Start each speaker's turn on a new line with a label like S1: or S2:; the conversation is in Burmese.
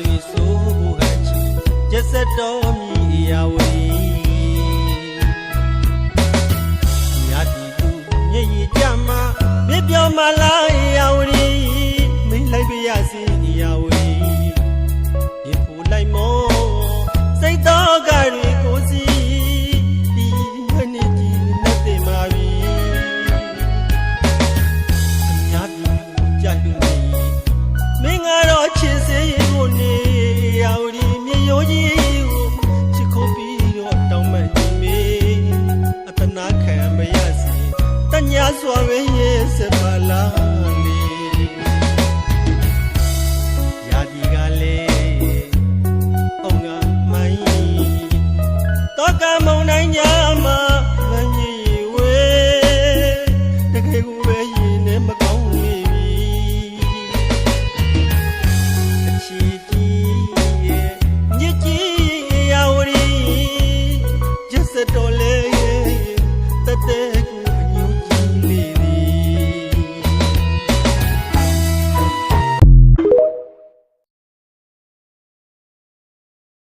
S1: ရီဆိုဟန်ချီကျက်ဆက်တော်မြည်ရာဝီမြတ်တီသူမြည်ရကြမှာပြပြောမလားရာဝီမိလိုက်ပြရစီရာဝီရေဖူလိုက်မောစိတ်တော်ကရီကိုစီဒီမနေ့ကြီးလက်တင်မာပြီမြတ်တီကြလူမင်းကတော့ချစ်စေကိုနေရာဝီမြေရိုးကြီးကိုချစ်ခုပြီးတော့တောင်းမှန်နေမေအတနာခံမရစီတညာစွာပဲရဲ့စပါလားလေရာဒီကလေးအောင်ငါမိုင်းတော့ကမုံနိုင်ညာမှာမမြည်ဝဲတကယ်ကိုပဲရင်နဲ့မကောင်းနေပြီအချီကြီးရဲ့ညစ်ကြီးရာဝရီကျစတော်